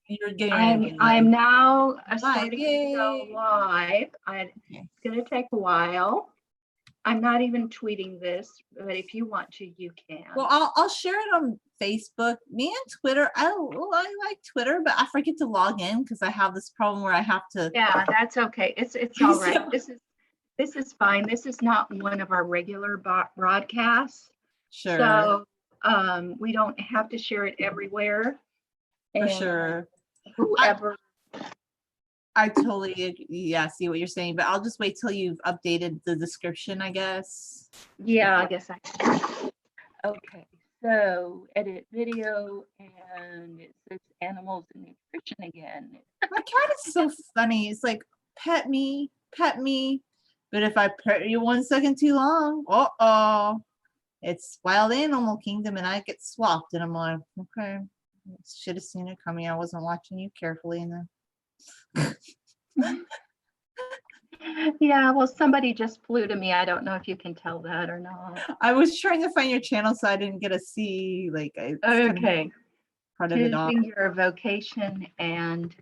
You're getting ready to I'm now live. starting to go live. It's going to take a while. I'm not even tweeting this, but if you want to, you can. Well, I'll share it on Facebook. Me and Twitter. I like Twitter, but I forget to log in because I have this problem where I have to. Yeah, that's okay. It's all right. This is fine. This is not one of our regular broadcasts. Sure. So we don't have to share it everywhere. For sure. Whoever. I totally see what you're saying, but I'll just wait till you've updated the description, I guess. Yeah, I guess I can. Okay, so edit video, and it says animals and nutrition again. My cat is so funny. It's like, pet me, but if I pet you 1 second too long, it's wild animal kingdom, and I get swapped, and I'm like, okay, should have seen it coming. I wasn't watching you carefully enough. Yeah, well, somebody just flew to me. I don't know if you can tell that or not. I was trying to find your channel, so I didn't get to see, like, okay, part of it all. Choosing your vocation and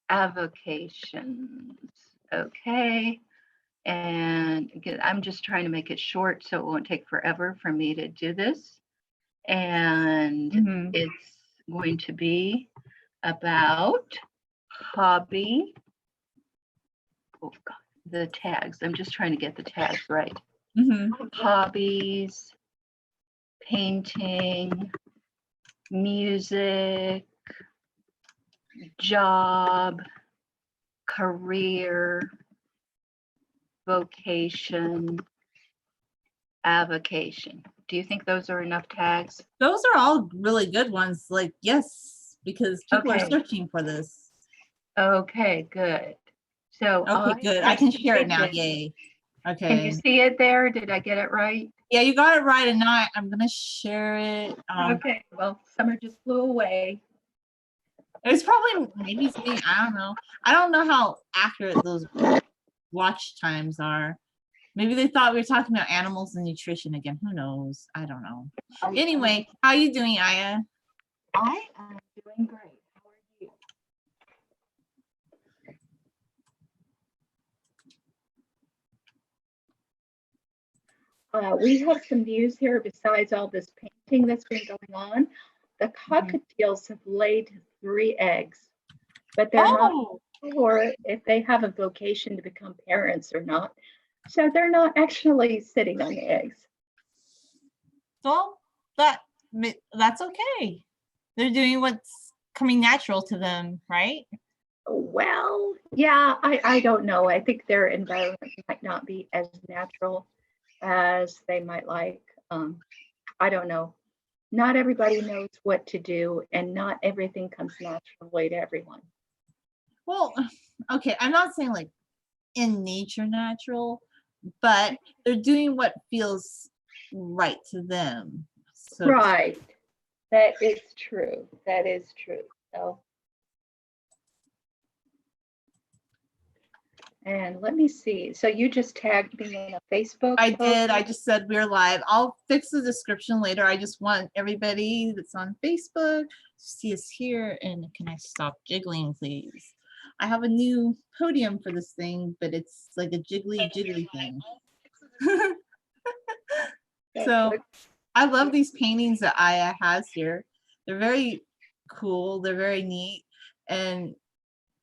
avocations. Okay, and again, I'm just trying to make it short so it won't take forever for me to do this. And it's going to be about hobby. Oh God, the tags. I'm just trying to get the tags right. Hobbies, painting, music, job, career, vocation, avocation. Do you think those are enough tags? Those are all really good ones. Like, yes, because people are searching for this. Okay, good. So okay, good. I can share it now. Yay. Okay. Can you see it there? Did I get it right? Yeah, you got it right. And now I'm gonna share it. Okay. Well, Summer just flew away. It's probably maybe me. I don't know. I don't know how accurate those watch times are. Maybe they thought we were talking about animals and nutrition again. Who knows? I don't know. Anyway, how are you doing, Aya? I am doing great. We have some news here besides all this painting that's been going on. The cockatiels have laid 3 eggs, but they're not sure if they have a vocation to become parents or not. So they're not actually sitting on the eggs. Well, that's okay. They're doing what's coming natural to them, right? Well, yeah, I don't know. I think their environment might not be as natural as they might like. I don't know. Not everybody knows what to do, and not everything comes naturally to everyone. Well, okay, I'm not saying like in nature natural, but they're doing what feels right to them. So right. That is true. That is true. So, and let me see. So you just tagged me in a Facebook I post? did. I just said we're live. I'll fix the description later. I just want everybody that's on Facebook to see us here. And can I stop jiggling, please? I have a new podium for this thing, but it's like a jiggly thing. So I love these paintings that Aya has here. They're very cool. They're very neat. And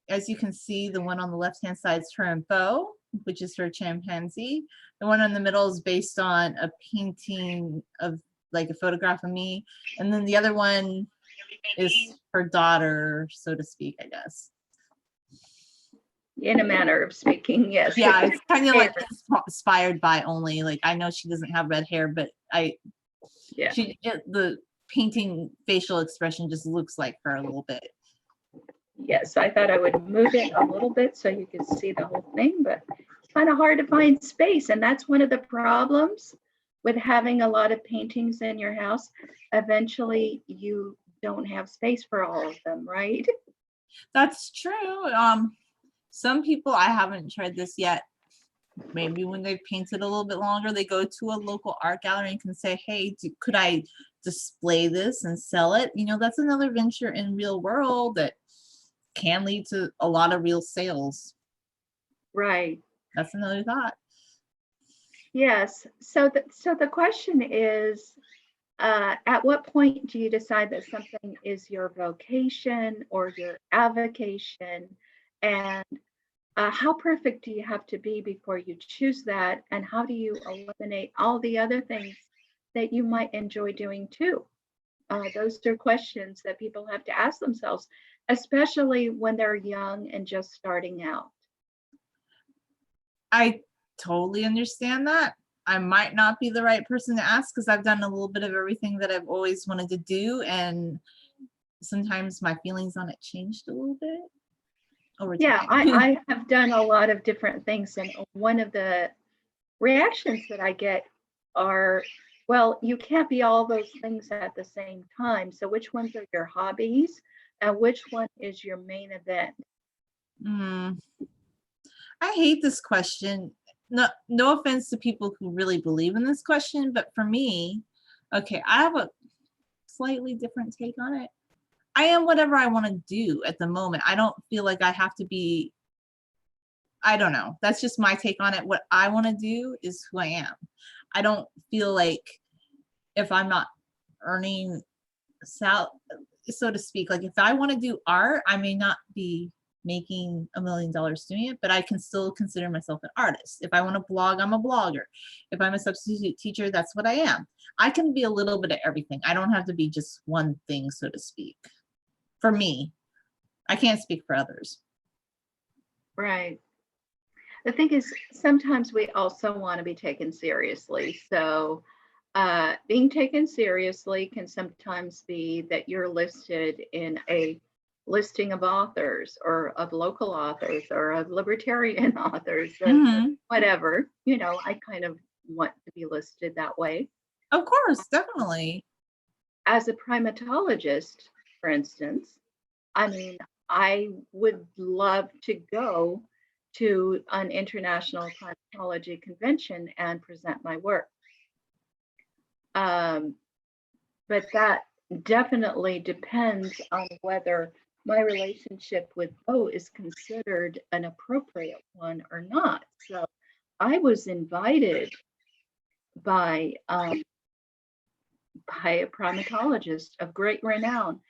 as you can see, the one on the left-hand side is her and Bo, which is her chimpanzee. The one in the middle is based on a painting of like a photograph of me. And then the other one is her daughter, so to speak, I guess. In a manner of speaking, yes. Yeah, it's kind of like inspired by only. Like, I know she doesn't have red hair, but the painting facial expression just looks like her a little bit. Yes, I thought I would move it a little bit so you could see the whole thing, but it's kind of hard to find space. And that's one of the problems with having a lot of paintings in your house. Eventually, you don't have space for all of them, right? That's true. Some people, I haven't tried this yet. Maybe when they've painted a little bit longer, they go to a local art gallery and can say, hey, could I display this and sell it? You know, that's another venture in real world that can lead to a lot of real sales. Right. That's another thought. Yes. So the question is, at what point do you decide that something is your vocation or your avocation? And how perfect do you have to be before you choose that? And how do you eliminate all the other things that you might enjoy doing too? Those are questions that people have to ask themselves, especially when they're young and just starting out. I totally understand that. I might not be the right person to ask because I've done a little bit of everything that I've always wanted to do, and sometimes my feelings on it changed a little bit over Yeah, time. I have done a lot of different things, and one of the reactions that I get are, well, you can't be all those things at the same time. So which ones are your hobbies and which one is your main event? Mm, I hate this question. No offense to people who really believe in this question, but for me, okay, I have a slightly different take on it. I am whatever I want to do at the moment. I don't feel like I have to be, I don't know. That's just my take on it. What I want to do is who I am. I don't feel like if I'm not earning so to speak, like if I want to do art, I may not be making $1 million doing it, but I can still consider myself an artist. If I want to blog, I'm a blogger. If I'm a substitute teacher, that's what I am. I can be a little bit of everything. I don't have to be just one thing, so to speak. For me, I can't speak for others. Right. The thing is, sometimes we also want to be taken seriously. So being taken seriously can sometimes be that you're listed in a listing of authors or of local authors or of libertarian authors or Mhm. whatever. You know, I kind of want to be listed that way. Of course, definitely. As a primatologist, for instance, I mean, I would love to go to an international primatology convention and present my work. Um, but that definitely depends on whether my relationship with Bo is considered an appropriate one or not. So I was invited by by a primatologist of great renown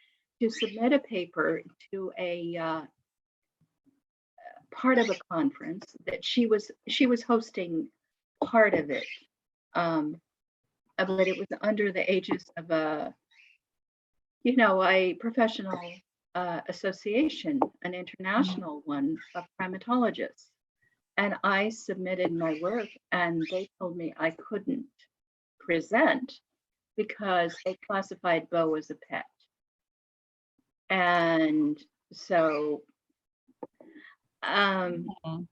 to submit a paper to a part of a conference that she was hosting part of it, um, but it was under the aegis of a professional association, an international one of primatologists. And I submitted my work, and they told me I couldn't present because they classified Bo as a pet. And so, um, Mhm.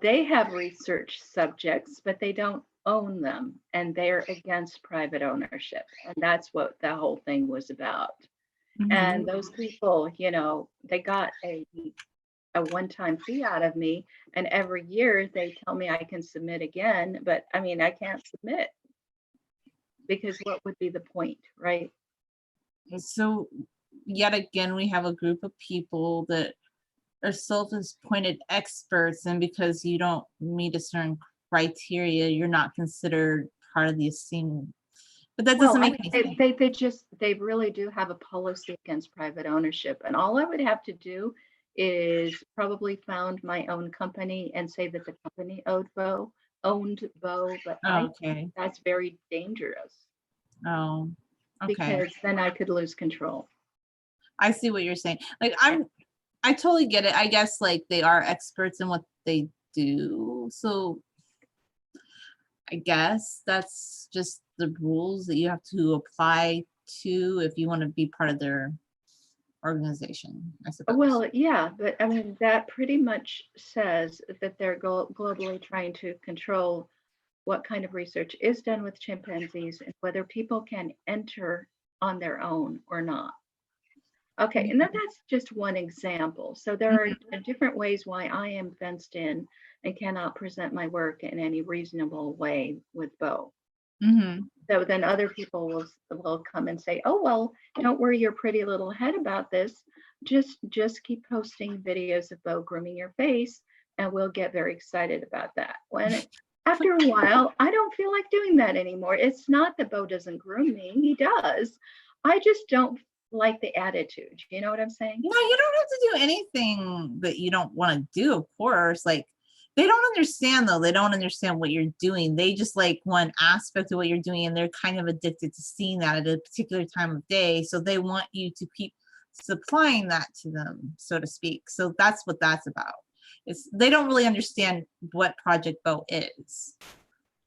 they have research subjects, but they don't own them, and they're against private ownership. And that's what the whole thing was about. And Mhm. those people, they got a one-time fee out of me, and every year they tell me I can submit again, but I mean, I can't submit because what would be the point, right? So yet again, we have a group of people that are self-appointed experts, and because you don't meet a certain criteria, you're not considered part of the esteem. But that Well, doesn't I make mean, any they, sense. they they just they really do have a policy against private ownership, and all I would have to do is probably found my own company and say that the company owned Bo, but I Oh, think okay. that's very dangerous Oh, okay. because then I could lose control. I see what you're saying. Like I totally get it. I guess like they are experts in what they do. So I guess that's just the rules that you have to apply to if you want to be part of their organization, I suppose. Well, yeah, but I mean, that pretty much says that they're globally trying to control what kind of research is done with chimpanzees and whether people can enter on their own or not. Okay, and that's just one example. So there are Mhm. different ways why I am fenced in and cannot present my work in any reasonable way with Bo. Mhm. So then other people will come and say, "Oh well, don't worry your pretty little head about this. Just keep posting videos of Bo grooming your face, and we'll get very excited about that. After a while, I don't feel like doing that anymore. It's not that Bo doesn't groom me, he does. I just don't like the attitude. You know what I'm saying? No, you don't have to do anything that you don't want to do, of course. Like, they don't understand though. They don't understand what you're doing. They just like one aspect of what you're doing, and they're kind of addicted to seeing that at a particular time of day. So they want you to keep supplying that to them, so to speak. So that's what that's about. It's they don't really understand what Project Bow is.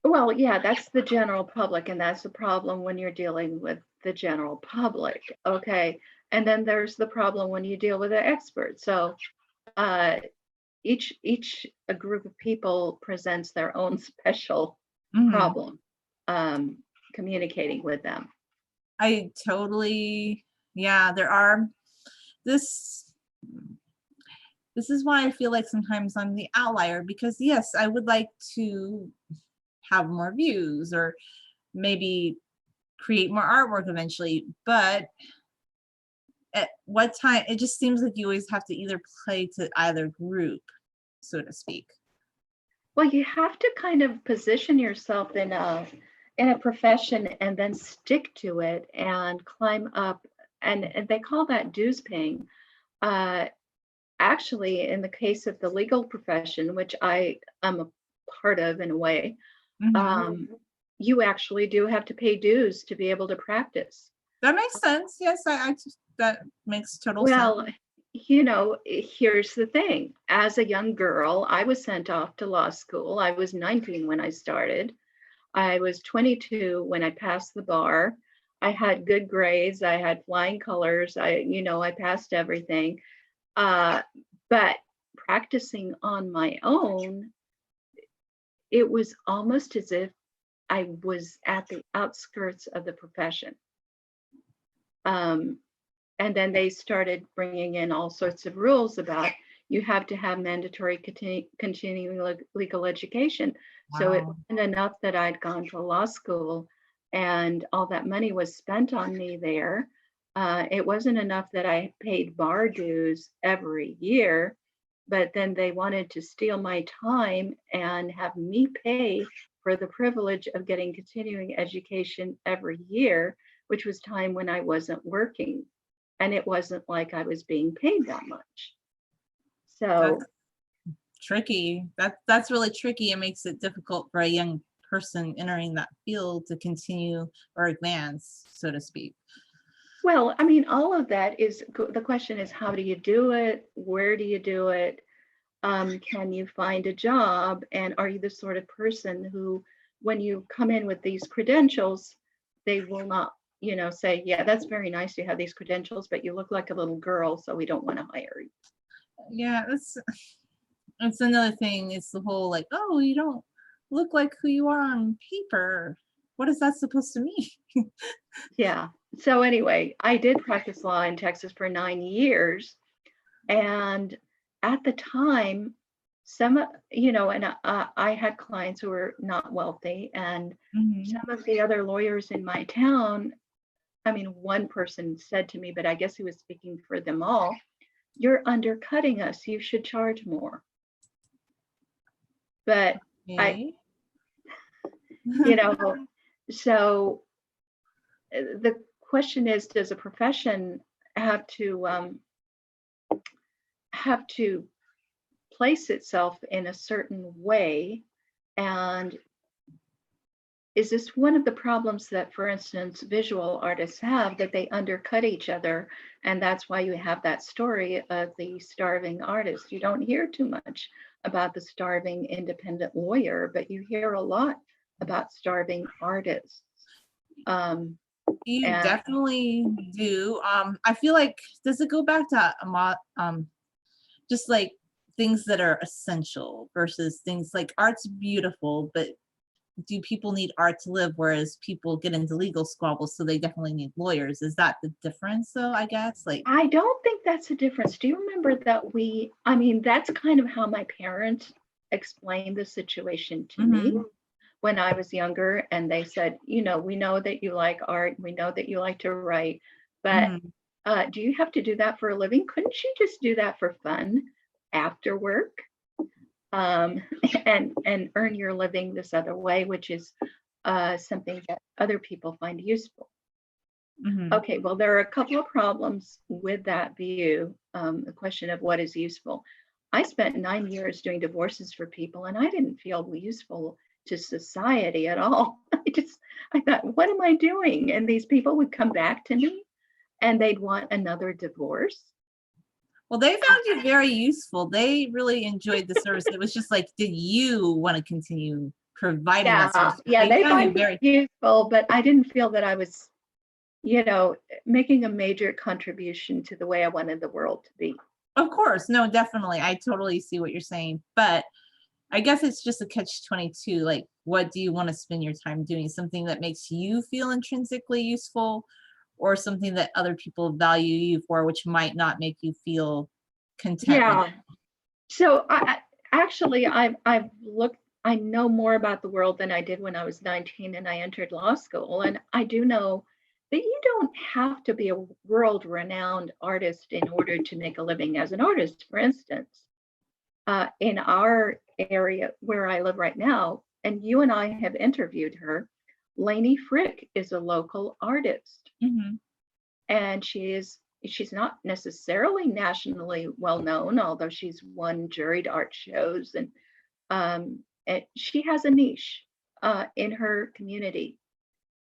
Well, yeah, that's the general public, and that's the problem when you're dealing with the general public. Okay. And then there's the problem when you deal with an expert. So uh, each a group of people presents their own special Mhm. problem communicating with them. I totally, yeah, there are this this is why I feel like sometimes I'm the outlier, because yes, I would like to have more views or maybe create more artwork eventually, but at what time it just seems like you always have to either play to either group, so to speak. Well, you have to kind of position yourself in a profession and then stick to it and climb up. And they call that dues paying. Uh, Actually, in the case of the legal profession, which I am a part of in a way, Mhm. um, you actually do have to pay dues to be able to practice. That makes sense. Yes, that makes total sense. Well, here's the thing. As a young girl, I was sent off to law school. I was 19 when I started. I was 22 when I passed the bar. I had good grades. I had flying colors. I passed everything. Uh, but practicing on my own, it was almost as if I was at the outskirts of the profession. Um, and then they started bringing in all sorts of rules about you have to have mandatory continuing legal education. So it Wow. wasn't enough that I'd gone to law school and all that money was spent on me there. It wasn't enough that I paid bar dues every year, but then they wanted to steal my time and have me pay for the privilege of getting continuing education every year, which was time when I wasn't working. And it wasn't like I was being paid that much. That's So, tricky. That's really tricky. It makes it difficult for a young person entering that field to continue or advance, so to speak. well, I mean, all of that is the question is how do you do it? Where do you do it? Can you find a job? And are you the sort of person who, when you come in with these credentials, they will not, say, yeah, that's very nice you have these credentials, but you look like a little girl, so we don't want to hire you. Yeah, that's another thing. It's the whole like, oh, you don't look like who you are on paper. What is that supposed to mean? Yeah. So anyway, I did practice law in Texas for 9 years. And at the time, and I had clients who were not wealthy. And Mhm. some of the other lawyers in my town, I mean, one person said to me, but I guess he was speaking for them all, you're undercutting us. You should charge more. But I, Okay. you know, so the question is, does a profession have to place itself in a certain way? And is this one of the problems that, for instance, visual artists have, that they undercut each other? And that's why you have that story of the starving artist. You don't hear too much about the starving independent lawyer, but you hear a lot about starving artists. Um, You and definitely do. I feel like, does it go back to just like things that are essential versus things like art's beautiful, but do people need art to live? Whereas people get into legal squabbles, so they definitely need lawyers. Is that the difference, though? I guess like. I don't think that's a difference. Do you remember that I mean, that's kind of how my parents explained the situation to me Mhm. when I was younger. And they said, we know that you like art, we know that you like to write, but Mhm. do you have to do that for a living? Couldn't you just do that for fun after work? And earn your living this other way, which is something that other people find useful. Mhm. Okay, well, there are a couple of problems with that view, the question of what is useful. I spent 9 years doing divorces for people, and I didn't feel useful to society at all. I thought, what am I doing? And these people would come back to me and they'd want another divorce. Well, they found you very useful. They really enjoyed the service. It was just like, did you want to continue providing that Yeah, service? yeah, they Found you find it useful, but I didn't feel that I was, making a major contribution to the way I wanted the world to be. Of course. No, definitely. I totally see what you're saying. But I guess it's just a catch 22. Like, what do you want to spend your time doing? Something that makes you feel intrinsically useful, or something that other people value you for, which might not make you feel content with Yeah. it. So actually I've looked. I know more about the world than I did when I was 19 and I entered law school, and I do know that you don't have to be a world-renowned artist in order to make a living as an artist. For instance, in our area where I live right now, and you and I have interviewed her, Lainey Frick is a local artist, Mhm. and she's not necessarily nationally well known, although she's won juried art shows, and she has a niche in her community,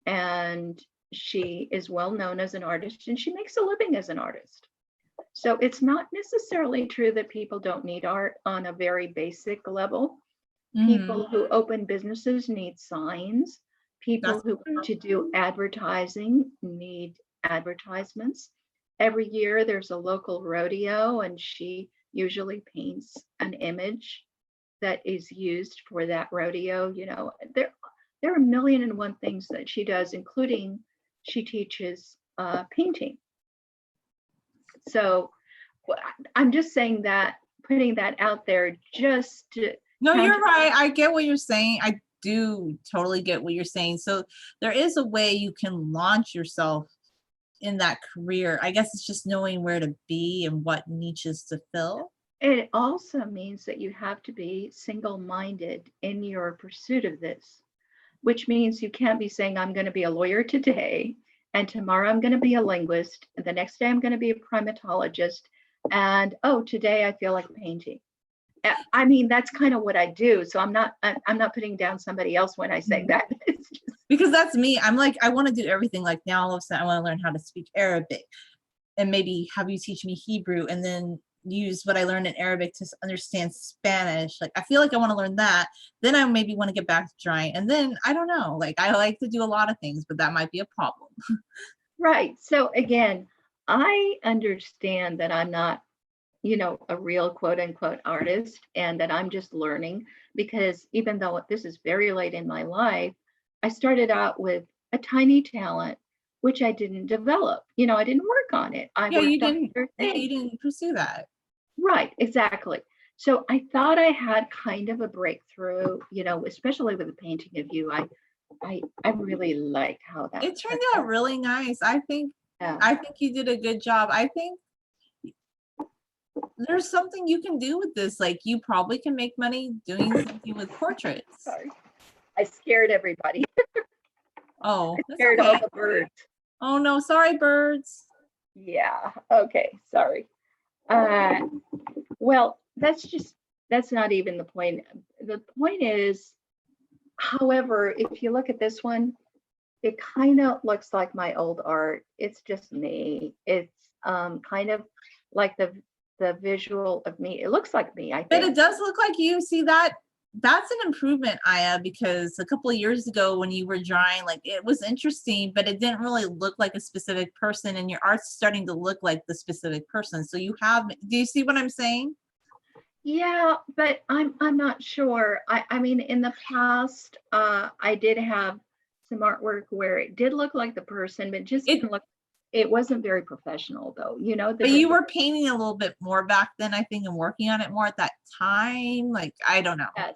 and she is well known as an artist, and she makes a living as an artist. So it's not necessarily true that people don't need art on a very basic level. Mhm. People who open businesses need signs. People That's who want to do advertising need advertisements. Every year there's a local rodeo, and she usually paints an image that is used for that rodeo. There are a million and one things that she does, including she teaches painting. So I'm just saying that, putting that out there just to No, you're counter. right. I get what you're saying. I do totally get what you're saying. So there is a way you can launch yourself in that career. I guess it's just knowing where to be and what niches to fill. It also means that you have to be single-minded in your pursuit of this, which means you can't be saying, I'm going to be a lawyer today, and tomorrow I'm going to be a linguist, and the next day I'm going to be a primatologist, and oh, today I feel like painting. I mean, that's kind of what I do. So I'm not putting down somebody else when I say that. It's just, Because that's me. I'm like, I want to do everything. Like now all of a sudden I want to learn how to speak Arabic and maybe have you teach me Hebrew and then use what I learned in Arabic to understand Spanish. Like I feel like I want to learn that. Then I maybe want to get back to drawing. And then I don't know. Like I like to do a lot of things, but that might be a problem. right. So again, I understand that I'm not, a real quote unquote artist, and that I'm just learning, because even though this is very late in my life, I started out with a tiny talent, which I didn't develop. I didn't work on it. I Yeah, you worked on didn't other yeah, you things. didn't pursue that. Right, exactly. So I thought I had kind of a breakthrough, especially with the painting of you. I really liked how that It turned turned out out. really nice. I think Yeah. you did a good job. I think there's something you can do with this. Like you probably can make money doing something with portraits. Sorry, I scared everybody. Oh, I that's scared all okay. the birds. Oh no, sorry, birds. Yeah. Okay. Sorry. Uh, well, that's not even the point. The point is, however, if you look at this one, it kind of looks like my old art. It's just me. It's kind of like the visual of me. It looks like me, I But it think. does look like you. See that? That's an improvement, Aya, because a couple of years ago when you were drawing, like it was interesting, but it didn't really look like a specific person, and your art's starting to look like the specific person. So you have, do you see what I'm saying? Yeah, but I'm not sure. I mean, in the past, I did have some artwork where it did look like the person, but just It, didn't look. It wasn't very professional, though. The but you difference. were painting a little bit more back then, I think, and working on it more at that time. Like, I don't know. Yes.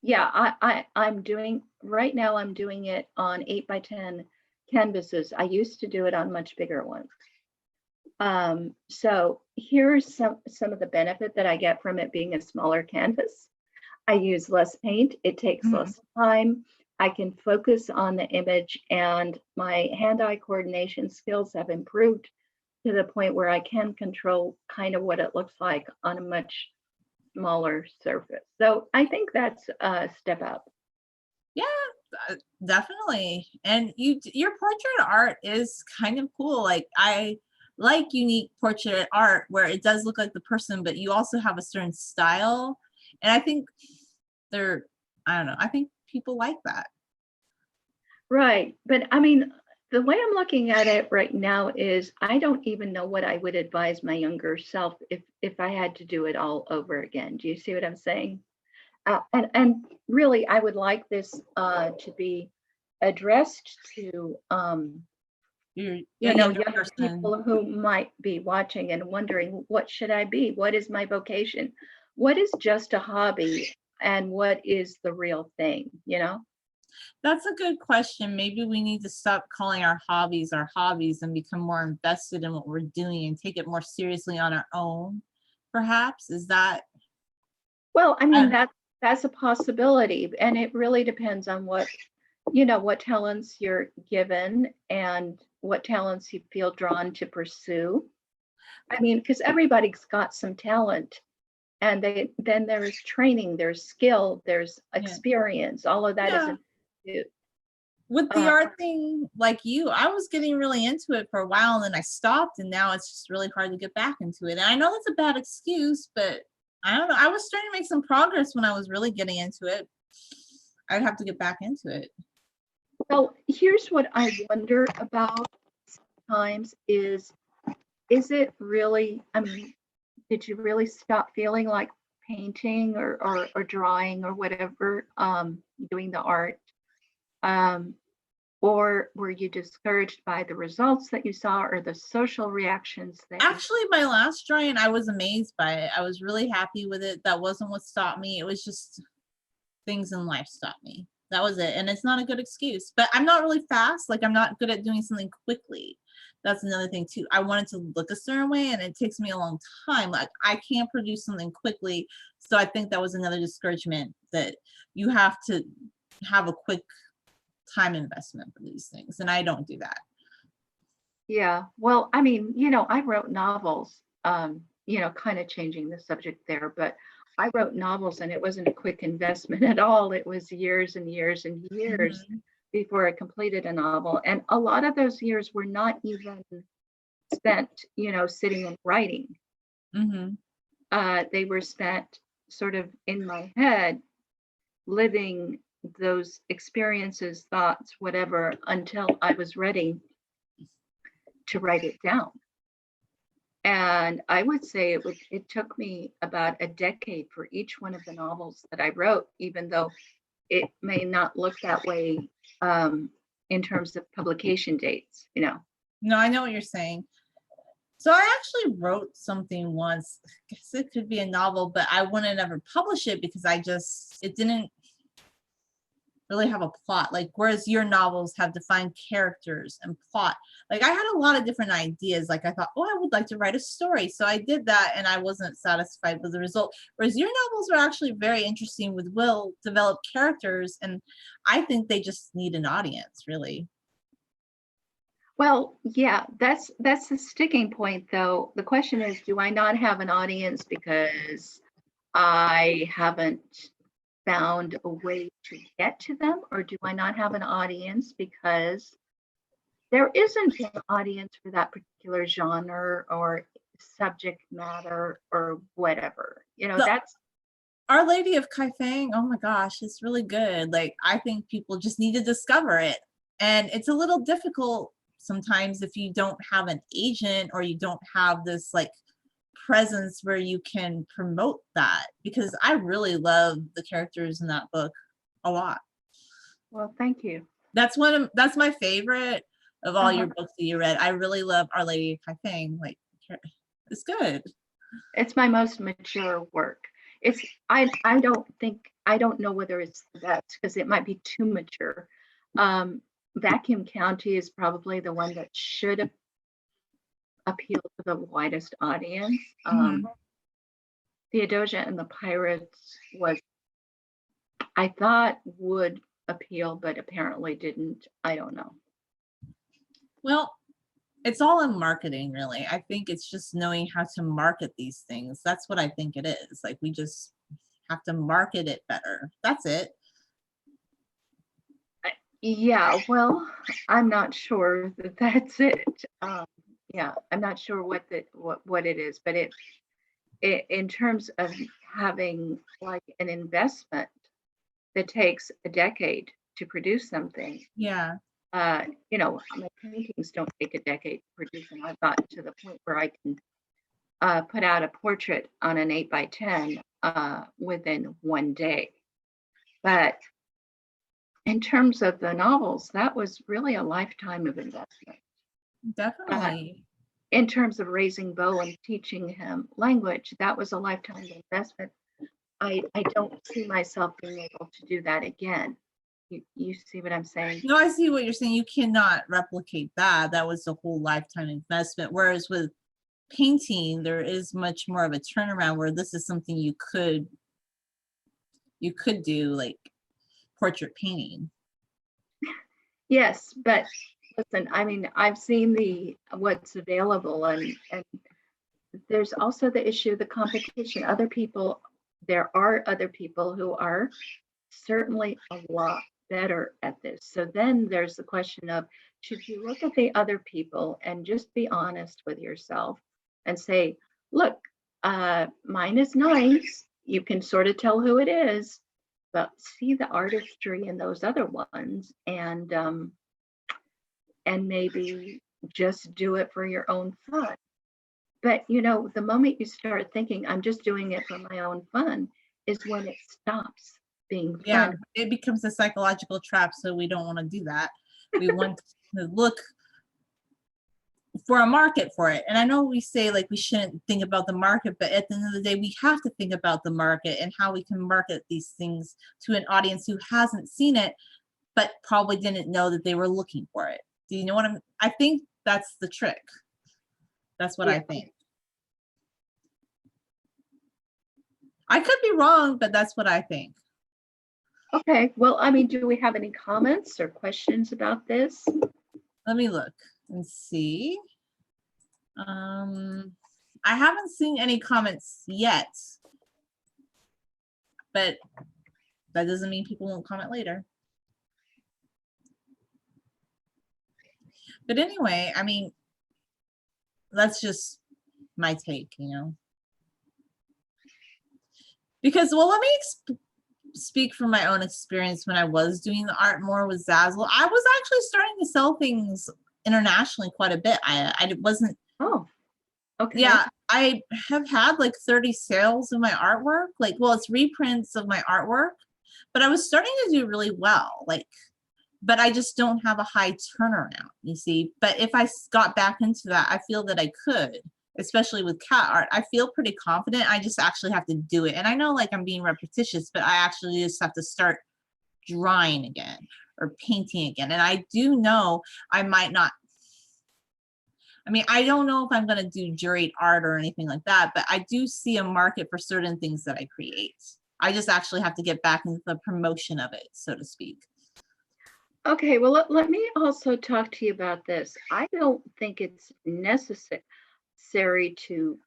Yeah, I'm doing right now. I'm doing it on 8 by 10 canvases. I used to do it on much bigger ones. So here's some of the benefit that I get from it being a smaller canvas. I use less paint. It takes less time. I can focus on the image, and my hand-eye coordination skills have improved to the point where I can control kind of what it looks like on a much smaller surface. So I think that's a step up. Yeah, definitely. And your portrait art is kind of cool. Like I like unique portrait art where it does look like the person, but you also have a certain style. And I think they're, I don't know, I think people like that. Right. But I mean, the way I'm looking at it right now is I don't even know what I would advise my younger self if I had to do it all over again. Do you see what I'm saying? And really, I would like this to be addressed to You're you a know, younger younger person. people who might be watching and wondering, what should I be? What is my vocation? What is just a hobby? And what is the real thing, you know? That's a good question. Maybe we need to stop calling our hobbies and become more invested in what we're doing and take it more seriously on our own. Perhaps is that Well, I mean, uh, that's a possibility. And it really depends on what, you know, what talents you're given and what talents you feel drawn to pursue. I mean, because everybody's got some talent, and then there's training, there's skill, there's yeah. experience. All of that is Yeah. a With the uh, art thing, like you, I was getting really into it for a while and then I stopped and now it's just really hard to get back into it. And I know that's a bad excuse, but I don't know. I was starting to make some progress when I was really getting into it. I'd have to get back into it. well, here's what I wonder about sometimes is it really, I mean, did you really stop feeling like painting or drawing or whatever, doing the art? Um, or were you discouraged by the results that you saw or the social reactions that you Actually, my last drawing, I was amazed by it. I was really happy with it. That wasn't what stopped me. It was just things in life stopped me. That was it. And it's not a good excuse. But I'm not really fast. Like I'm not good at doing something quickly. That's another thing too. I want it to look a certain way and it takes me a long time. Like I can't produce something quickly. So I think that was another discouragement that you have to have a quick time investment for these things. And I don't do that. Yeah, well, I mean, you know, I wrote novels, you know, kind of changing the subject there, but I wrote novels and it wasn't a quick investment at all. It was years and years and years Hmm. before I completed a novel. And a lot of those years were not even spent, you know, sitting and writing. Hmm. They were spent sort of in my head, living those experiences, thoughts, whatever, until I was ready to write it down. And I would say it took me about a decade for each one of the novels that I wrote, even though it may not look that way in terms of publication dates, you know. No, I know what you're saying. So I actually wrote something once. I guess it could be a novel, but I wouldn't ever publish it because it didn't really have a plot. Like whereas your novels have defined characters and plot. Like I had a lot of different ideas. Like I thought, oh, I would like to write a story. So I did that and I wasn't satisfied with the result. Whereas your novels are actually very interesting with well developed characters. And I think they just need an audience, really. Well, yeah, that's the sticking point though. The question is, do I not have an audience because I haven't found a way to get to them, or do I not have an audience because there isn't an audience for that particular genre or subject matter or whatever? You know, The that's Our Lady of Kaifeng, oh my gosh, it's really good. Like, I think people just need to discover it. And it's a little difficult sometimes if you don't have an agent or you don't have this like presence where you can promote that because I really love the characters in that book a lot. well, thank you. That's my favorite of all your Uh-huh. books that you read. I really love Our Lady of Kaifeng. Like, it's good. It's my most mature work. It's I don't think I don't know whether it's the best because it might be too mature. Um, Vacuum County is probably the one that should have appeal to the widest audience. Mhm. Theodosia and the Pirates was, I thought would appeal, but apparently didn't. I don't know. Well, it's all in marketing, really. I think it's just knowing how to market these things. That's what I think it is. Like, we just have to market it better. That's it. Yeah, well, I'm not sure that that's it. Yeah, I'm not sure what it is, but it in terms of having like an investment that takes a decade to produce something. Yeah. My paintings don't take a decade to produce, and I've gotten to the point where I can put out a portrait on an 8x10 within one day. But in terms of the novels, that was really a lifetime of investment. Definitely. In terms of raising Bo and teaching him language, that was a lifetime investment. I don't see myself being able to do that again. You see what I'm saying? No, I see what you're saying. You cannot replicate that. That was a whole lifetime investment. Whereas with painting, there is much more of a turnaround where this is something you could do, like portrait painting. Yes, but listen, I mean, I've seen what's available, and there's also the issue of the competition. There are other people who are certainly a lot better at this. So then there's the question of, should you look at the other people and just be honest with yourself and say, look, mine is nice. You can sort of tell who it is, but see the artistry in those other ones, and maybe just do it for your own fun. But the moment you start thinking, I'm just doing it for my own fun, is when it stops being Yeah, fun. it becomes a psychological trap, so we don't want to do that. We want to look for a market for it. And I know we say like we shouldn't think about the market, but at the end of the day, we have to think about the market and how we can market these things to an audience who hasn't seen it, but probably didn't know that they were looking for it. Do you know what I think that's the trick. That's what I think. I could be wrong, but that's what I think. Okay, well, I mean, do we have any comments or questions about this? Let me look and see. I haven't seen any comments yet, but that doesn't mean people won't comment later. But anyway, I mean, that's just my take, because, well, let me speak from my own experience. When I was doing the art more with Zazzle, I was actually starting to sell things internationally quite a bit. I wasn't. Oh, okay. Yeah, I have had like 30 sales of my artwork. Like, well, it's reprints of my artwork, but I was starting to do really well. But I just don't have a high turnaround, you see. But if I got back into that, I feel that I could, especially with cat art. I feel pretty confident. I just actually have to do it. And I know like I'm being repetitious, but I actually just have to start drawing again or painting again. And I do know I might not. I mean, I don't know if I'm going to do juried art or anything like that, but I do see a market for certain things that I create. I just actually have to get back into the promotion of it, so to speak. Okay, well, let me also talk to you about this. I don't think it's necessary to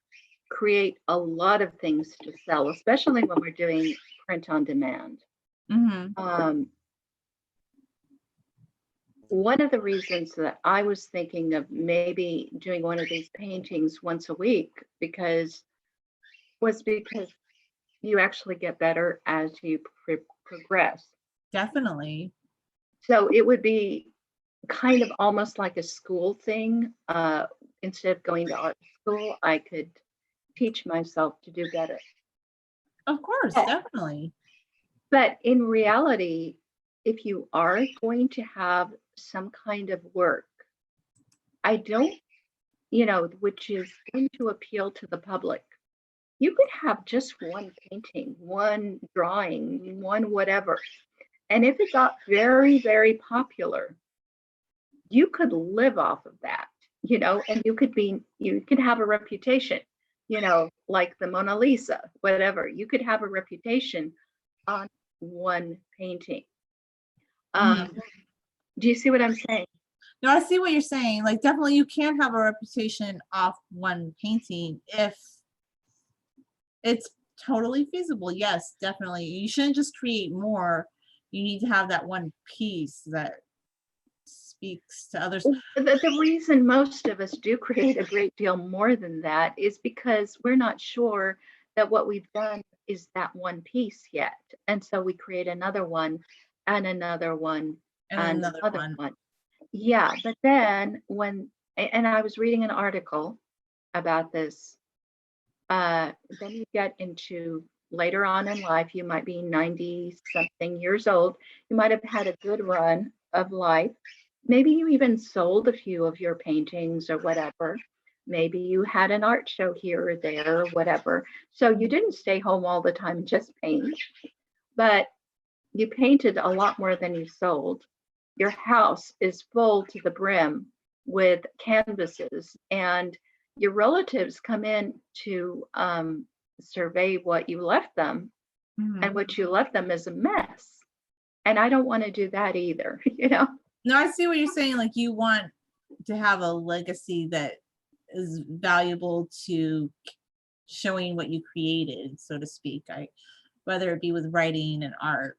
create a lot of things to sell, especially when we're doing print on demand. Mm-hmm. One of the reasons that I was thinking of maybe doing one of these paintings once a week because you actually get better as you progress. Definitely. So it would be kind of almost like a school thing. Instead of going to art school, I could teach myself to do better. Of course, definitely. But in reality, if you are going to have some kind of work, I don't, which is going to appeal to the public. You could have just one painting, one drawing, one whatever. And if it got very, very popular, you could live off of that. you know, and you could have a reputation, you know, like the Mona Lisa, whatever. You could have a reputation on one painting. Mhm. Do you see what I'm saying? No, I see what you're saying. Like, definitely, you can have a reputation off one painting if it's totally feasible. Yes, definitely. You shouldn't just create more. You need to have that one piece that speaks to others. The reason most of us do create a great deal more than that is because we're not sure that what we've done is that one piece yet. And so we create another one and another one And and another another one. one. Yeah, but then and I was reading an article about this, then you get into later on in life, you might be 90 something years old. You might have had a good run of life. Maybe you even sold a few of your paintings or whatever. Maybe you had an art show here or there or whatever. So you didn't stay home all the time and just paint, but you painted a lot more than you sold. Your house is full to the brim with canvases, and your relatives come in to survey what you left them, and Mhm. what you left them is a mess. And I don't want to do that either, you know? No, I see what you're saying. Like, you want to have a legacy that is valuable to showing what you created, so to speak. Whether it be with writing and art.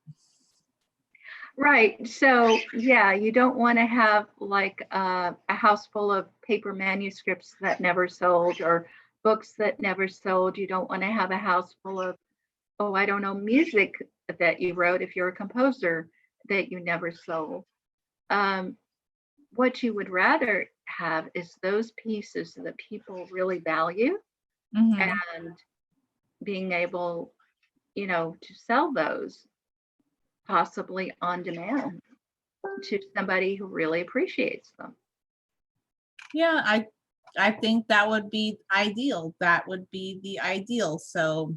Right. So, yeah, you don't want to have like a house full of paper manuscripts that never sold or books that never sold. You don't want to have a house full of, oh, I don't know, music that you wrote if you're a composer that you never sold. Um, what you would rather have is those pieces that people really value, Mhm. and being able, you know, to sell those possibly on demand to somebody who really appreciates them. Yeah, I think that would be ideal. That would be the ideal. So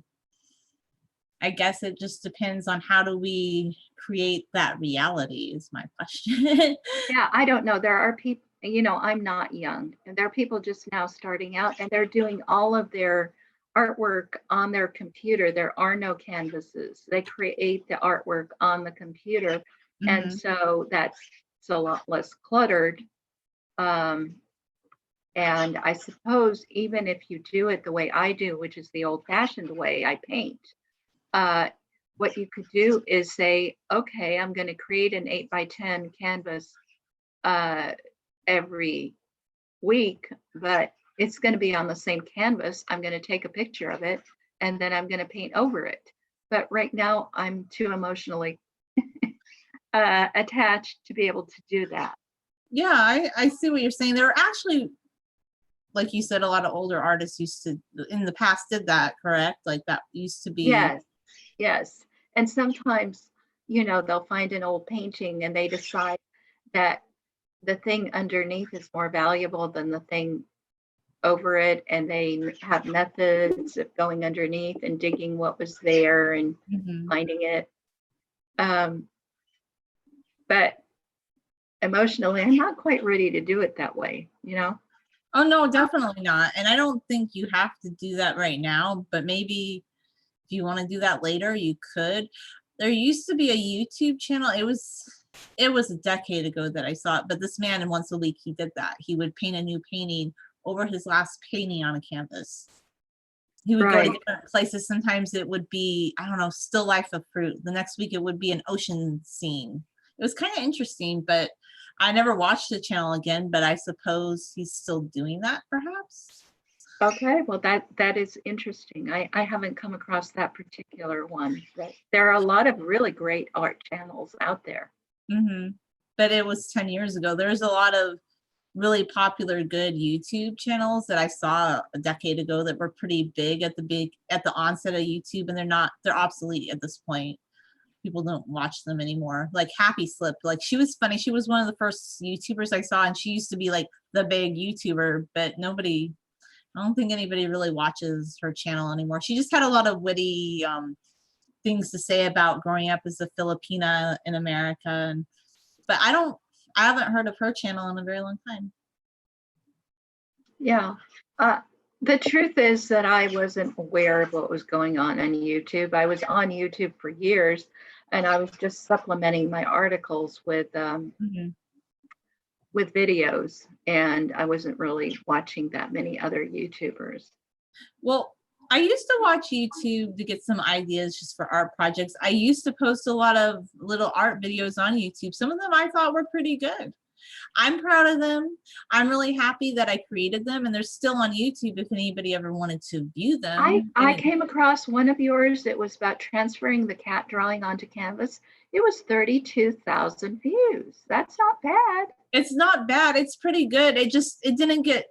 I guess it just depends on how do we create that reality is my question. Yeah, I don't know. There are people, you know, I'm not young, and there are people just now starting out and they're doing all of their artwork on their computer. There are no canvases. They create the artwork on the computer. And Mhm. so that's a lot less cluttered. Um, and I suppose even if you do it the way I do, which is the old fashioned way I paint, uh, what you could do is say, okay, I'm going to create an 8 by 10 canvas uh, every week, but it's going to be on the same canvas. I'm going to take a picture of it and then I'm going to paint over it. But right now, I'm too emotionally attached to be able to do that. Yeah, I see what you're saying. There are actually, like you said, a lot of older artists used to in the past did that, correct? Like that used to be. Yes, yes. And sometimes, you know, they'll find an old painting and they decide that the thing underneath is more valuable than the thing over it, and they have methods of going underneath and digging what was there and Mhm. finding it. Um, but emotionally, I'm not quite ready to do it that way, you know? Oh no, definitely not. And I don't think you have to do that right now, but maybe if you want to do that later, you could. There used to be a YouTube channel. It was a decade ago that I saw it, but this man, and once a week he did that. He would paint a new painting over his last painting on a canvas. He would go to Right. different places. Sometimes it would be, I don't know, still life of fruit. The next week it would be an ocean scene. It was kind of interesting, but I never watched the channel again, but I suppose he's still doing that perhaps. Okay. Well, that is interesting. I haven't come across that particular one. But there are a lot of really great art channels out there. Hmm. But it was 10 years ago. There's a lot of really popular, good YouTube channels that I saw a decade ago that were pretty big at the onset of YouTube, and they're obsolete at this point. People don't watch them anymore. Like Happy Slip, like she was funny. She was one of the first YouTubers I saw, and she used to be like the big YouTuber, but I don't think anybody really watches her channel anymore. She just had a lot of witty things to say about growing up as a Filipina in America, but I haven't heard of her channel in a very long time. Yeah. The truth is that I wasn't aware of what was going on YouTube. I was on YouTube for years, and I was just supplementing my articles with videos, and I wasn't really watching that many other YouTubers. Well, I used to watch YouTube to get some ideas just for art projects. I used to post a lot of little art videos on YouTube. Some of them I thought were pretty good. I'm proud of them. I'm really happy that I created them, and they're still on YouTube if anybody ever wanted to view them. I came across one of yours. It was about transferring the cat drawing onto canvas. It was 32,000 views. That's not bad. It's not bad. It's pretty good. It didn't get,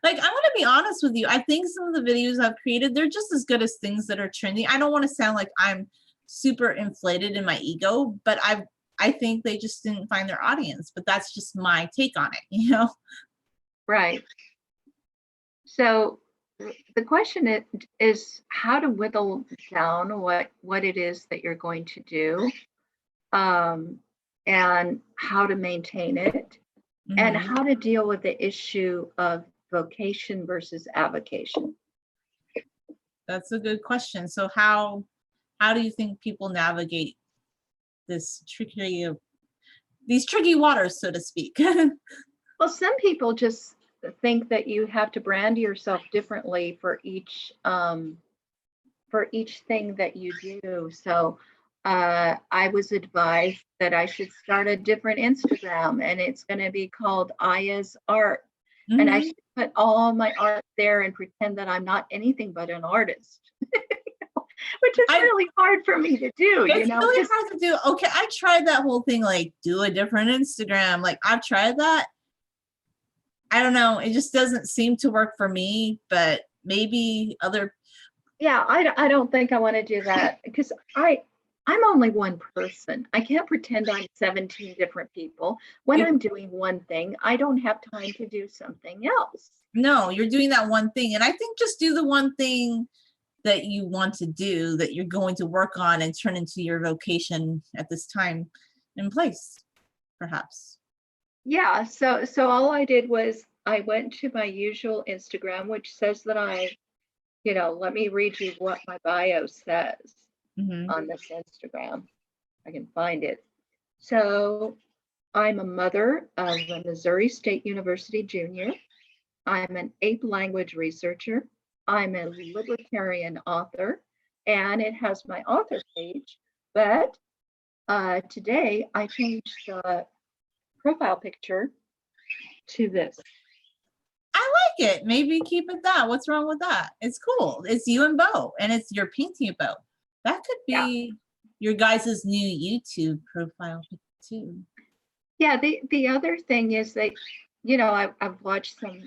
like, I'm going to be honest with you. I think some of the videos I've created, they're just as good as things that are trending. I don't want to sound like I'm super inflated in my ego, but I think they just didn't find their audience, but that's just my take on it, you know? Right. So the question is how to whittle down what it is that you're going to do, and how to maintain it, and how to deal with the issue of vocation versus avocation. That's a good question. So how do you think people navigate these tricky waters, so to speak? Well, some people just think that you have to brand yourself differently for each thing that you do. So I was advised that I should start a different Instagram, and it's going to be called Aya's Art. And I should put all my art there and pretend that I'm not anything but an artist, which is really hard for me to do. It's really hard to do. Okay, I tried that whole thing, like do a different Instagram. Like I've tried that. I don't know. It just doesn't seem to work for me, but maybe other. Yeah, I don't think I want to do that because I'm only one person. I can't pretend I'm 17 different people. When I'm doing one thing, I don't have time to do something else. No, you're doing that one thing. And I think just do the one thing that you want to do, that you're going to work on and turn into your vocation at this time and place, perhaps. Yeah, so all I did was I went to my usual Instagram, which says that let me read you what my bio says on this Instagram. I can find it. So I'm a mother of a Missouri State University junior. I'm an 8th language researcher. I'm a libertarian author, and it has my author page. But today I changed the profile picture to this. I like it. Maybe keep it that. What's wrong with that? It's cool. It's you and Bo, and you're painting a bow. That could be your guys' new YouTube profile too. Yeah, the other thing is that, I've watched some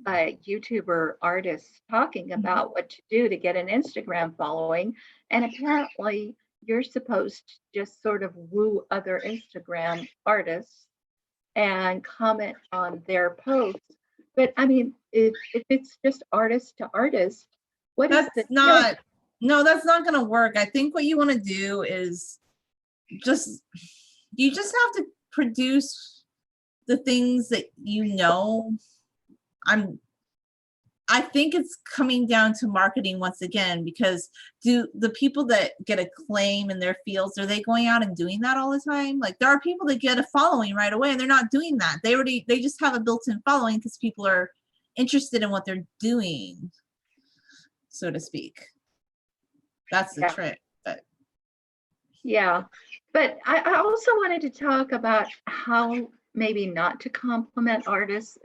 YouTuber artists talking about what to do to get an Instagram following. And apparently you're supposed to just sort of woo other Instagram artists and comment on their posts. But I mean, if it's just artist to artist, that's not going to work. I think what you want to do is you just have to produce the things that I think it's coming down to marketing once again, because do the people that get acclaim in their fields, are they going out and doing that all the time? Like there are people that get a following right away and they're not doing that. They just have a built-in following because people are interested in what they're doing, so to speak. That's the trick. But I also wanted to talk about how maybe not to compliment artists.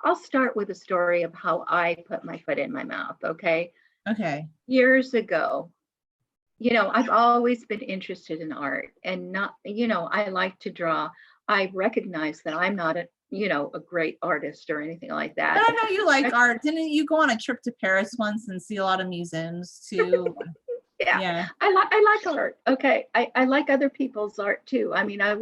I'll start with a story of how I put my foot in my mouth, okay? Okay. Years ago, I've always been interested in art and not, I like to draw. I recognize that I'm not a great artist or anything like that. But I know you like art. Didn't you go on a trip to Paris once and see a lot of museums too? Yeah. I like art. Okay. I like other people's art too. I mean, I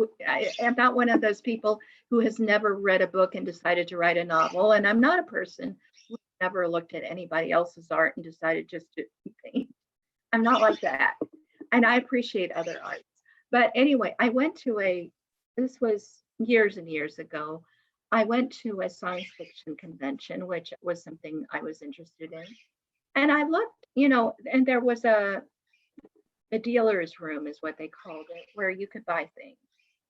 am not one of those people who has never read a book and decided to write a novel. And I'm not a person who never looked at anybody else's art and decided just to paint. I'm not like that. And I appreciate other arts. But anyway, I went to this was years and years ago, I went to a science fiction convention, which was something I was interested in. And I looked, and there was a dealer's room is what they called it, where you could buy things.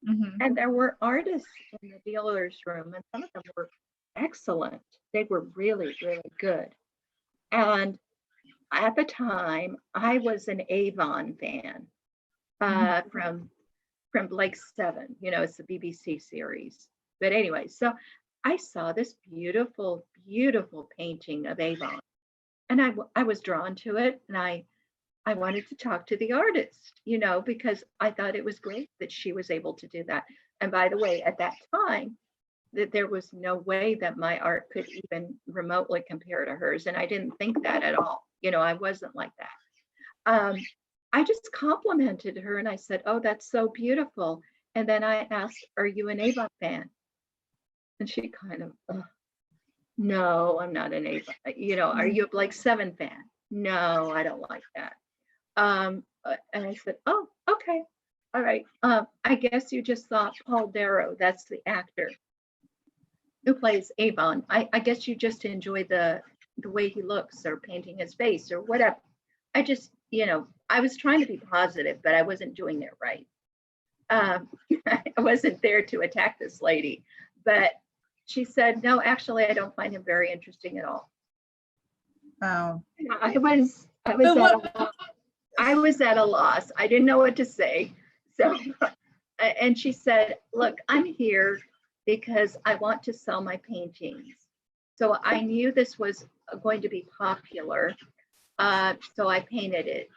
Mhm. And there were artists in the dealer's room, and some of them were excellent. They were really, really good. And at the time, I was an Avon fan from Blake Seven. It's the BBC series. But anyway, so I saw this beautiful, beautiful painting of Avon, and I was drawn to it, and I wanted to talk to the artist, because I thought it was great that she was able to do that. And by the way, at that time, that there was no way that my art could even remotely compare to hers. And I didn't think that at all. I wasn't like that. I just complimented her and I said, "Oh, that's so beautiful." And then I asked, "Are you an Avon fan?" And she kind of, "No, I'm not an Avon. Are you a Blake Seven fan?" "No, I don't like that." And I said, "Oh, okay. All right. I guess you just thought Paul Darrow, that's the actor who plays Avon. I guess you just enjoy the way he looks or painting his face or whatever." I just, I was trying to be positive, but I wasn't doing it right. I wasn't there to attack this lady, but she said, "No, actually, I don't find him very interesting at all." Oh. I was at a loss. I didn't know what to say. So, and she said, "Look, I'm here because I want to sell my paintings." So I knew this was going to be popular. So I painted it.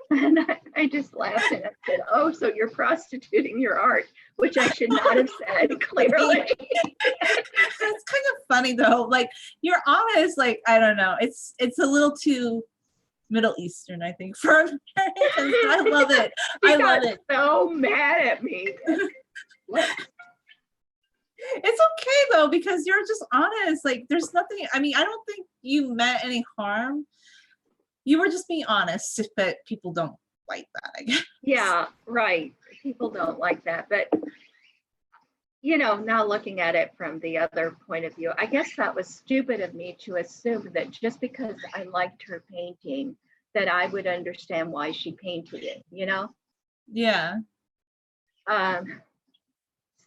And I just laughed and I said, "Oh, so you're prostituting your art," which I should not have said, clearly. It's kind of funny though. Like, you're honest, like, I don't know. It's a little too Middle Eastern, I think, for Americans. I love it. I love it. So mad at me. It's okay though, because you're just honest. Like, there's nothing, I mean, I don't think you meant any harm. You were just being honest, but people don't like that, I guess. Yeah, right. People don't like that. But, now looking at it from the other point of view, I guess that was stupid of me to assume that just because I liked her painting, that I would understand why she painted it, Yeah.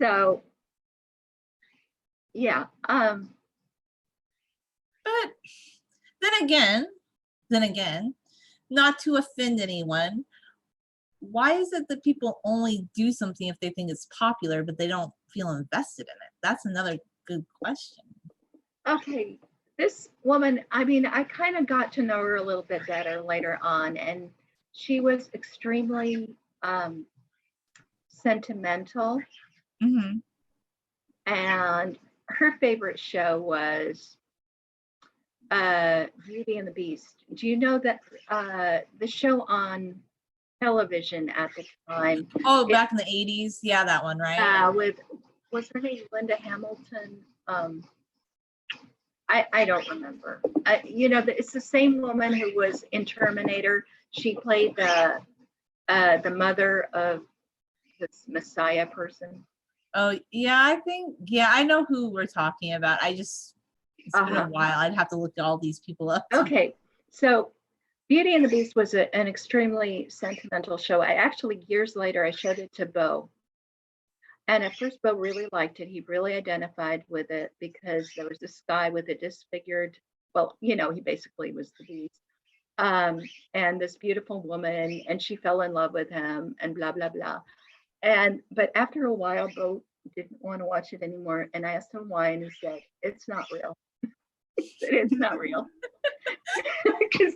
So, yeah. But then again, not to offend anyone, why is it that people only do something if they think it's popular, but they don't feel invested in it? That's another good question. Okay, this woman, I mean, I kind of got to know her a little bit better later on, and she was extremely sentimental. Mm-hmm. And her favorite show was Beauty and the Beast. Do you know that the show on television at the time? Oh, back in the 80s? Yeah, that one, right? Was her name Linda Hamilton? I don't remember. It's the same woman who was in Terminator. She played the mother of this Messiah person. Oh, yeah, I know who we're talking about. It's been a while. I'd have to look at all these people up. Okay, so Beauty and the Beast was an extremely sentimental show. Years later, I showed it to Bo. And at first, Bo really liked it. He really identified with it because there was this guy with a disfigured, he basically was the beast. And this beautiful woman, and she fell in love with him and blah, blah, blah. But after a while, Bo didn't want to watch it anymore. And I asked him why, and he said, "It's not real." He said, "It's not real." Because,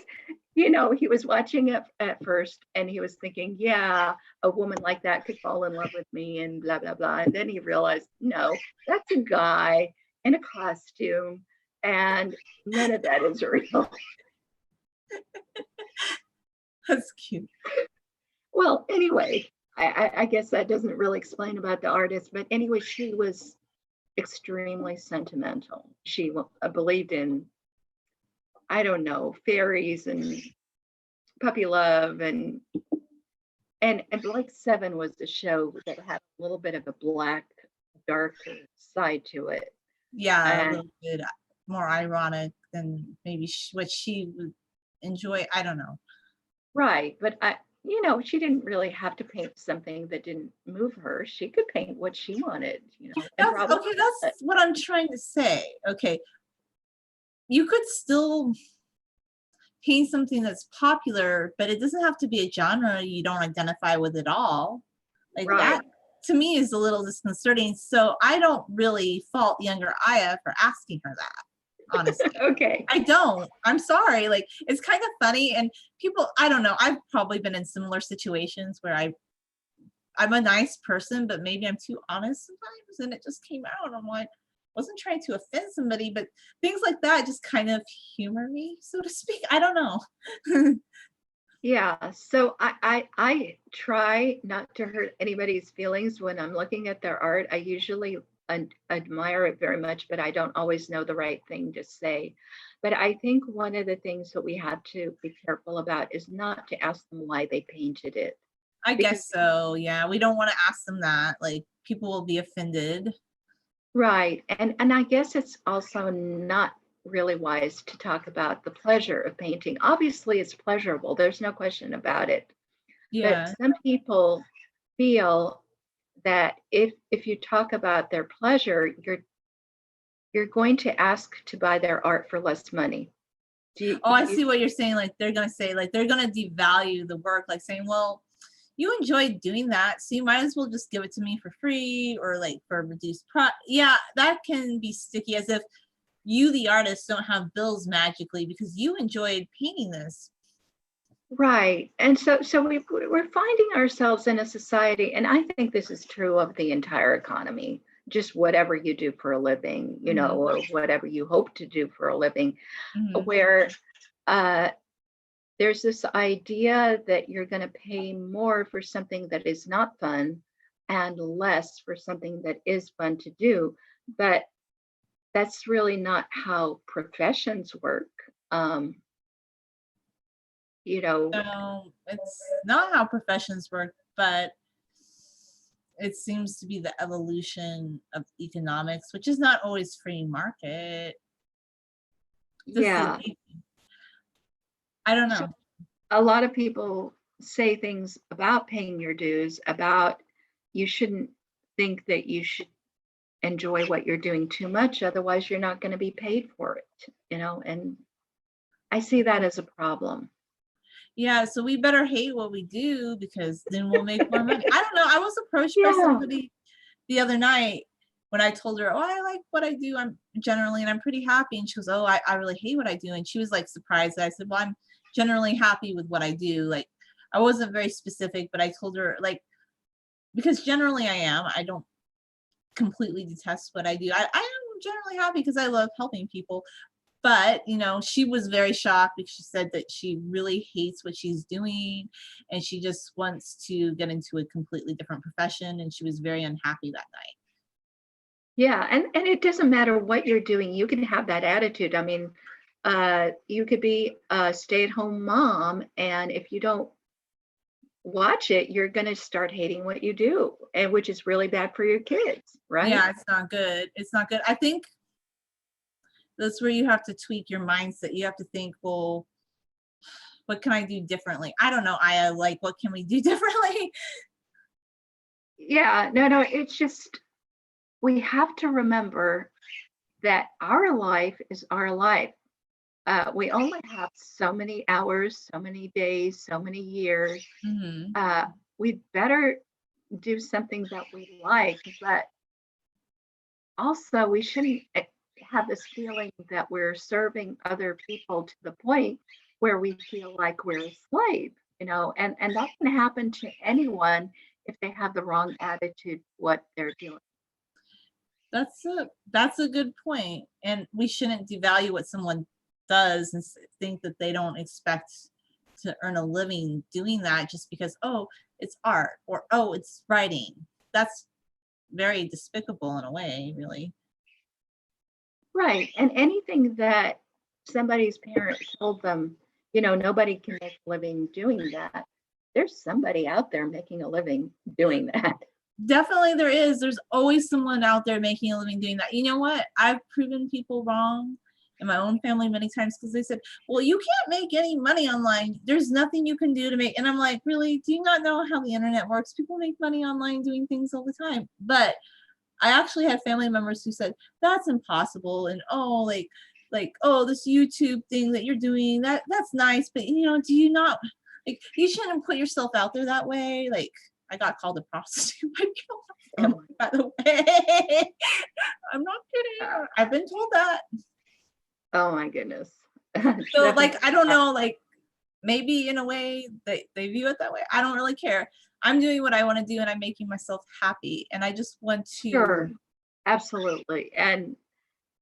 he was watching it at first and he was thinking, yeah, a woman like that could fall in love with me and blah, blah, blah. And then he realized, no, that's a guy in a costume and none of that is real. That's cute. Well, anyway, I guess that doesn't really explain about the artist, but anyway, she was extremely sentimental. She believed in, I don't know, fairies and puppy love and Blake Seven was the show that had a little bit of a black, darker side to it. Yeah, a And little bit more ironic than maybe what she would enjoy. I don't know. right, but she didn't really have to paint something that didn't move her. She could paint what she wanted, and That's probably okay. That's what I'm trying to say. Okay, you could still paint something that's popular, but it doesn't have to be a genre you don't identify with at all. Like right. that to me is a little disconcerting. So I don't really fault younger Aya for asking her that, honestly. Okay. I don't. I'm sorry. Like it's kind of funny and people, I don't know. I've probably been in similar situations where I'm a nice person, but maybe I'm too honest sometimes and it just came out. I'm like, wasn't trying to offend somebody, but things like that just kind of humor me, so to speak. I don't know. Yeah, so I try not to hurt anybody's feelings when I'm looking at their art. I usually admire it very much, but I don't always know the right thing to say. But I think one of the things that we have to be careful about is not to ask them why they painted it. I Because guess so. Yeah, we don't want to ask them that. Like people will be offended. right, and I guess it's also not really wise to talk about the pleasure of painting. Obviously, it's pleasurable. There's no question about it. But Yeah. some people feel that if you talk about their pleasure, you're going to ask to buy their art for less money. Oh, Do I you see what you're saying. Like they're gonna say, like they're gonna devalue the work, like saying, well, you enjoyed doing that, so you might as well just give it to me for free or like for reduced pro. Yeah, that can be sticky as if you, the artist, don't have bills magically because you enjoyed painting this. right? And so we're finding ourselves in a society, and I think this is true of the entire economy. Just whatever you do for a living, Mhm, or whatever you hope to do for a living, mhm. where uh, there's this idea that you're going to pay more for something that is not fun and less for something that is fun to do. But that's really not how professions work. Um, you know, So it's not how professions work, but it seems to be the evolution of economics, which is not always free market. This is, yeah. I don't So know. a lot of people say things about paying your dues, about you shouldn't think that you should enjoy what you're doing too much, otherwise you're not going to be paid for it, and I see that as a problem. Yeah, so we better hate what we do because then we'll make more money. I don't know. I was approached by Yeah. somebody the other night when I told her, "Oh, I like what I do. I'm generally, and I'm pretty happy." And she goes, "Oh, I really hate what I do." And she was like surprised. I said, "Well, I'm generally happy with what I do." Like, I wasn't very specific, but I told her, like, because generally I am. I don't completely detest what I do. I am generally happy because I love helping people. But, she was very shocked because she said that she really hates what she's doing and she just wants to get into a completely different profession. And she was very unhappy that night. Yeah, and it doesn't matter what you're doing, you can have that attitude. I mean, you could be a stay-at-home mom, and if you don't watch it, you're going to start hating what you do, and which is really bad for your kids, right? Yeah, it's not good. It's not good. I think that's where you have to tweak your mindset. You have to think, well, what can I do differently? I don't know. I like, what can we do differently? Yeah, no, it's just we have to remember that our life is our life. We only have so many hours, so many days, so many years. Hmm. Uh, we better do something that we like, but also we shouldn't have this feeling that we're serving other people to the point where we feel like we're a slave, and that can happen to anyone if they have the wrong attitude what they're doing. That's a good point. And we shouldn't devalue what someone does and think that they don't expect to earn a living doing that just because, oh, it's art or oh, it's writing. That's very despicable in a way, really. Right. And anything that somebody's parent told them, nobody can make a living doing that. There's somebody out there making a living doing that. Definitely there is. There's always someone out there making a living doing that. You know what? I've proven people wrong in my own family many times because they said, well, you can't make any money online. There's nothing you can do to make. And I'm like, really? Do you not know how the internet works? People make money online doing things all the time. But I actually had family members who said, that's impossible. And oh, oh, this YouTube thing that you're doing, that's nice. But you know, do you not like you shouldn't put yourself out there that way? Like I got called a prostitute by people. By the way, I'm not kidding. I've been told that. Oh my goodness. So like, I don't know, like maybe in a way they view it that way. I don't really care. I'm doing what I want to do and I'm making myself happy. And I just want to. Sure, absolutely. And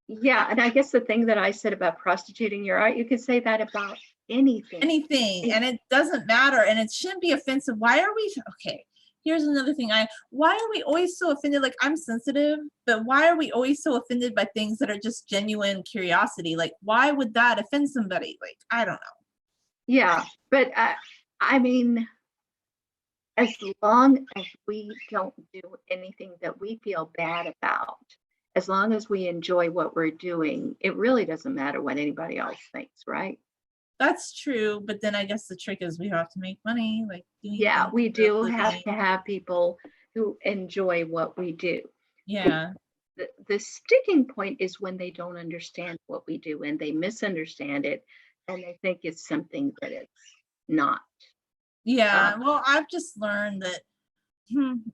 yeah, and I guess the thing that I said about prostituting, you're right, you could say that about anything. Anything. And it doesn't matter. And it shouldn't be offensive. Why are we, okay. Here's another thing. Why are we always so offended? Like I'm sensitive, but why are we always so offended by things that are just genuine curiosity? Like why would that offend somebody? Like, I don't know. Yeah, but I mean, as long as we don't do anything that we feel bad about, as long as we enjoy what we're doing, it really doesn't matter what anybody else thinks, right? That's true, but then I guess the trick is we have to make money, like doing Yeah, things we for a do have living. to have people who enjoy what we do. Yeah. The sticking point is when they don't understand what we do and they misunderstand it and they think it's something that it's not. Yeah. Well, I've just learned that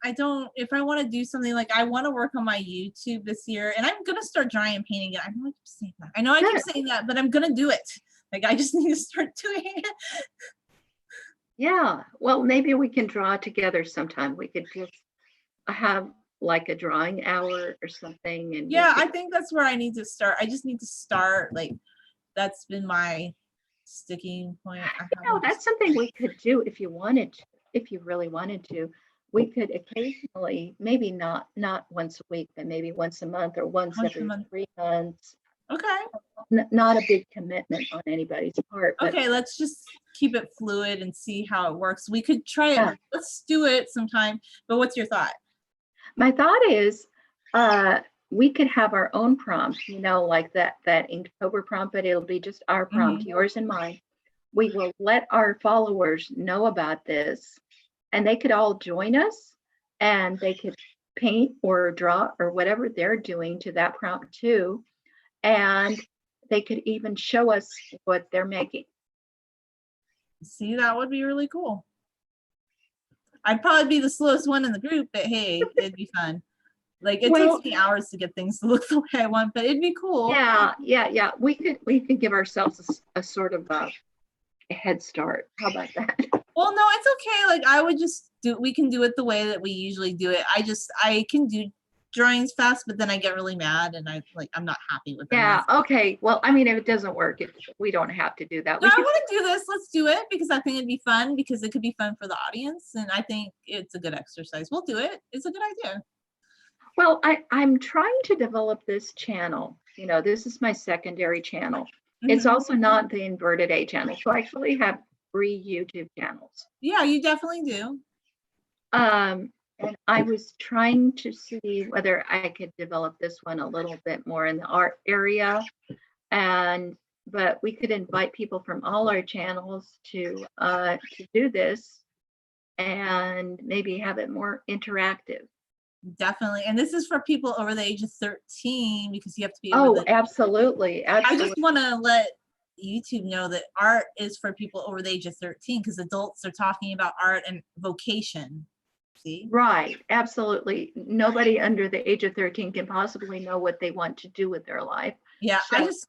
I don't, if I want to do something like I want to work on my YouTube this year and I'm going to start drawing and painting it. I know I keep saying that. I know I keep Good. saying that, but I'm going to do it. Like I just need to start doing it. Yeah, well, maybe we can draw together sometime. We could just have like a drawing hour or something. And Yeah, I think that's where I need to start. I just need to start. Like that's been my sticking point. that's something we could do if you wanted to, if you really wanted to. We could occasionally, maybe not once a week, but maybe once a month or once every 3 months. Okay. Not a big commitment on anybody's part. But okay, let's just keep it fluid and see how it works. We could try it. Yeah. Let's do it sometime. But what's your thought? My thought is we could have our own prompt, like that Inktober prompt, but it'll be just our prompt, yours and mine. We will let our followers know about this and they could all join us and they could paint or draw or whatever they're doing to that prompt too. And they could even show us what they're making. See, that would be really cool. I'd probably be the slowest one in the group, but hey, it'd be fun. Like it takes me hours to get things to look the way I want, but it'd be cool. Yeah. We could give ourselves a sort of a head start. How about that? Well, no, it's okay. Like I would just we can do it the way that we usually do it. I can do drawings fast, but then I get really mad and I'm not happy with them. Yeah. Okay. Well, I mean, if it doesn't work, we don't have to do that. No, I want to do this. Let's do it because I think it'd be fun because it could be fun for the audience. And I think it's a good exercise. We'll do it. It's a good idea. Well, I'm trying to develop this channel. This is my secondary channel. It's also not the Inverted A channel. So I actually have 3 YouTube channels. Yeah, you definitely do. And I was trying to see whether I could develop this one a little bit more in the art area. But we could invite people from all our channels to do this and maybe have it more interactive. Definitely. And this is for people over the age of 13 because you have to be absolutely. I just want to let YouTube know that art is for people over the age of 13 because adults are talking about art and vocation. See? Right. Absolutely. Nobody under the age of 13 can possibly know what they want to do with their life. Yeah. So, I just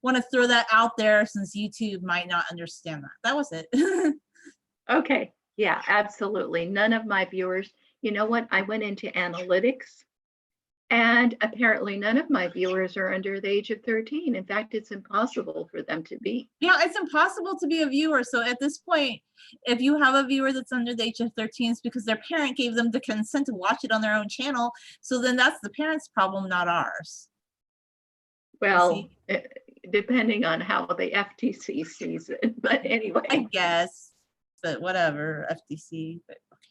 want to throw that out there since YouTube might not understand that. That was it. Okay. Yeah, absolutely. None of my viewers, you know what? I went into analytics and apparently none of my viewers are under the age of 13. In fact, it's impossible for them to be. Yeah, it's impossible to be a viewer. So at this point, if you have a viewer that's under the age of 13, it's because their parent gave them the consent to watch it on their own channel. So then that's the parent's problem, not ours. Well, depending on how the FTC sees it. But anyway. I guess, but whatever, FTC. But okay.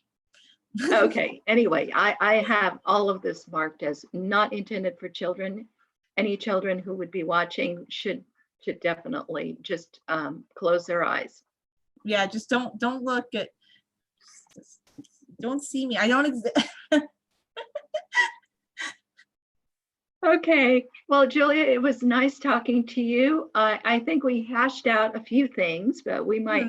Okay, anyway, I have all of this marked as not intended for children. Any children who would be watching should definitely just close their eyes. Yeah, just don't look at, don't see me. I don't exist. Okay, well, Julia, it was nice talking to you. I think we hashed out a few things, but we might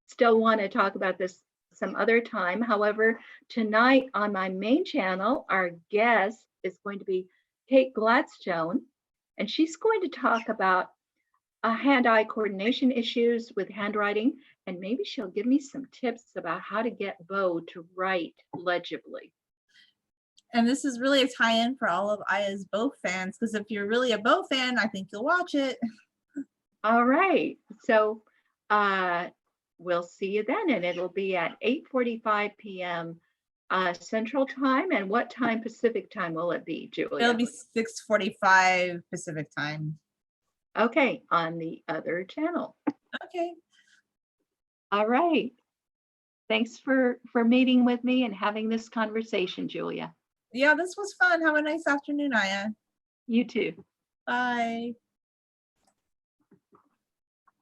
still want to talk about this some other time. However, tonight on my main channel, our guest is going to be Kate Gladstone, and she's going to talk about hand-eye coordination issues with handwriting, and maybe she'll give me some tips about how to get Bo to write legibly. And this is really a tie-in for all of Aya's Bo fans, because if you're really a Bo fan, I think you'll watch it. All right, so we'll see you then, and it'll be at 8:45 p.m. Central Time. And what time Pacific Time will it be, Julia? It'll be 6:45 Pacific Time. Okay, on the other channel. Okay. All right. Thanks for meeting with me and having this conversation, Julia. Yeah, this was fun. Have a nice afternoon, Aya. You too. Bye.